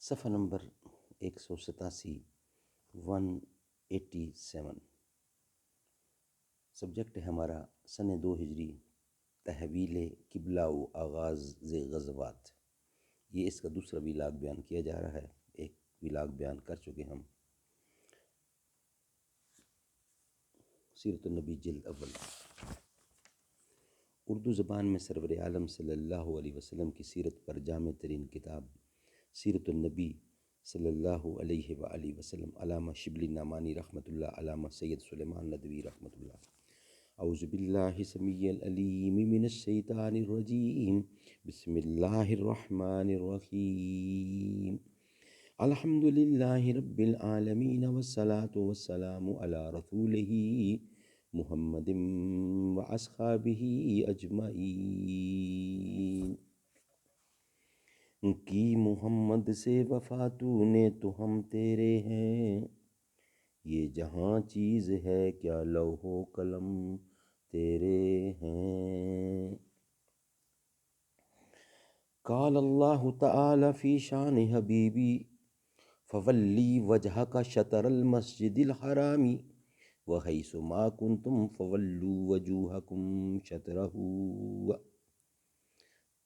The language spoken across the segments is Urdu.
صفحہ نمبر 187 187۔ سبجیکٹ ہے ہمارا سن 2 ہجری، تحویل قبلہ و آغاز غزوات۔ یہ اس کا دوسرا ویلاگ بیان کیا جا رہا ہے۔ ایک ویلاگ بیان کر چکے ہم، سیرت النبی جلد اول۔ اردو زبان میں سرور عالم صلی اللہ علیہ وسلم کی سیرت پر جامع ترین کتاب سیرت النبی صلی اللہ علیہ وآلہ وسلم، علامہ شبلی نعمانی رحمۃ اللہ، علامہ سید سلیمان ندوی رحمۃ اللہ۔ اعوذ باللہ سمیع العلیم من الشیطان الرجیم، بسم اللہ الرحمن الرحیم۔ الحمد للہ رب العالمین والصلاة والسلام علی رسولہ محمد واصحابہ اجمعین۔ کی محمد سے وفا تو نے تو ہم تیرے ہیں، یہ جہاں چیز ہے کیا لوح و قلم تیرے ہیں۔ قال اللہ تعالی فی شان حبیبی فولی وجہک شطر المسجد الحرام وحیث ما کنتم فولوا وجوہکم شطرہ۔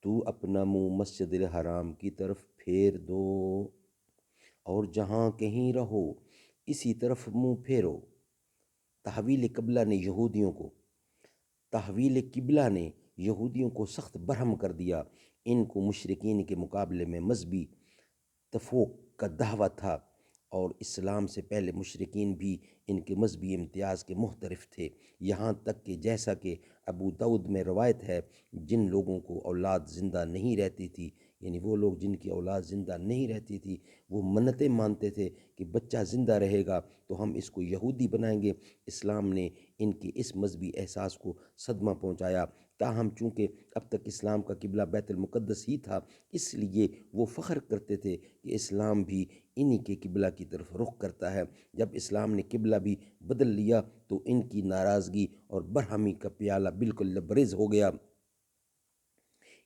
تو اپنا منہ مسجد الحرام کی طرف پھیر دو اور جہاں کہیں رہو اسی طرف منہ پھیرو۔ تحویل قبلہ نے یہودیوں کو سخت برہم کر دیا۔ ان کو مشرکین کے مقابلے میں مذہبی تفوق کا دعویٰ تھا، اور اسلام سے پہلے مشرکین بھی ان کے مذہبی امتیاز کے محترف تھے، یہاں تک کہ جیسا کہ ابو داؤد میں روایت ہے، جن لوگوں کو اولاد زندہ نہیں رہتی تھی، یعنی وہ لوگ جن کی اولاد زندہ نہیں رہتی تھی، وہ منتیں مانتے تھے کہ بچہ زندہ رہے گا تو ہم اس کو یہودی بنائیں گے۔ اسلام نے ان کے اس مذہبی احساس کو صدمہ پہنچایا، تاہم چونکہ اب تک اسلام کا قبلہ بیت المقدس ہی تھا، اس لیے وہ فخر کرتے تھے کہ اسلام بھی انہی کے قبلہ کی طرف رخ کرتا ہے۔ جب اسلام نے قبلہ بھی بدل لیا تو ان کی ناراضگی اور برہمی کا پیالہ بالکل لبریز ہو گیا۔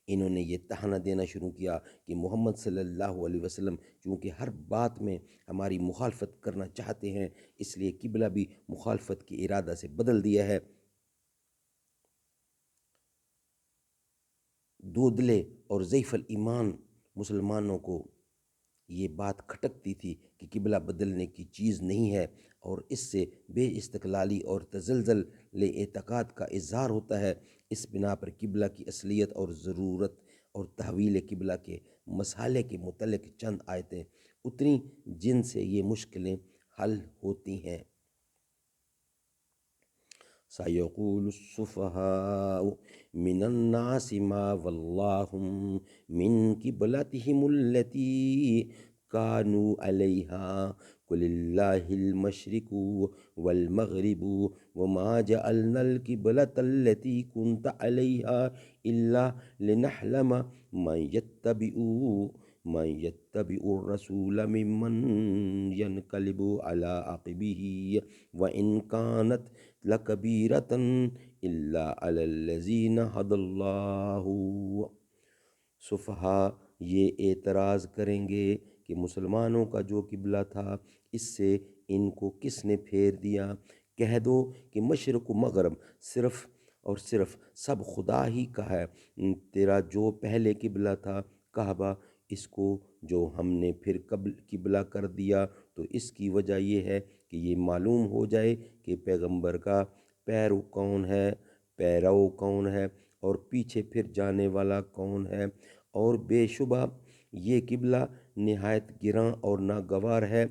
انہوں نے یہ تہانہ دینا شروع کیا کہ محمد صلی اللہ علیہ وسلم چونکہ ہر بات میں ہماری مخالفت کرنا چاہتے ہیں، اس لیے قبلہ بھی مخالفت کے ارادہ سے بدل دیا ہے۔ دودلے اور ضعیف الایمان مسلمانوں کو یہ بات کھٹکتی تھی کہ قبلہ بدلنے کی چیز نہیں ہے، اور اس سے بے استقلالی اور تزلزل اعتقاد کا اظہار ہوتا ہے۔ اس بنا پر قبلہ کی اصلیت اور ضرورت اور تحویل قبلہ کے مسئلے کے متعلق چند آیتیں اتری جن سے یہ مشکلیں حل ہوتی ہیں۔ سَيَقُولُ السُّفَهَاءُ مِنَ النَّاسِ مَا وَلَّاهُمْ مِنْ قِبْلَتِهِمُ الَّتِي كَانُوا عَلَيْهَا قُلِ اللَّهِ الْمَشْرِقُ وَالْمَغْرِبُ وَمَا جَعَلْنَا الْقِبْلَةَ الَّتِي كُنْتَ عَلَيْهَا إِلَّا لِنَعْلَمَ من يتبع الرسول ممن ينقلب على عقبه وإن كانت لكبيرة إلا على الذين هدى الله۔ صفحہ یہ اعتراض کریں گے کہ مسلمانوں کا جو قبلہ تھا اس سے ان کو کس نے پھیر دیا؟ کہہ دو کہ مشرق و مغرب صرف اور صرف سب خدا ہی کا ہے۔ تیرا جو پہلے قبلہ تھا کعبہ، اس کو جو ہم نے پھر قبلہ کر دیا تو اس کی وجہ یہ ہے کہ یہ معلوم ہو جائے کہ پیغمبر کا پیرو کون ہے اور پیچھے پھر جانے والا کون ہے، اور بے شبہ یہ قبلہ نہایت گراں اور ناگوار ہے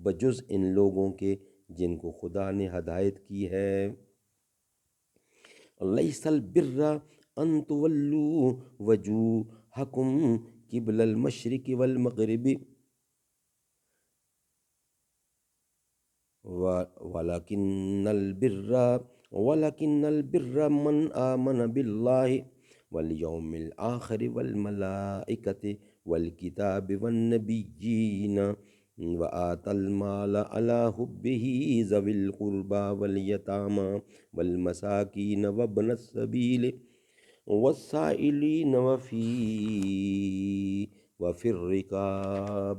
بجز ان لوگوں کے جن کو خدا نے ہدایت کی ہے۔ لیس البر ان تولوا وجوہکم قبل المشرق والمغرب ولكن البر من آمن بالله واليوم الآخر والملائكة والكتاب والنبيين وآتى المال على حبه ذوي القربى واليتامى والمساكين وابن السبيل والسائلين وفي الرقاب۔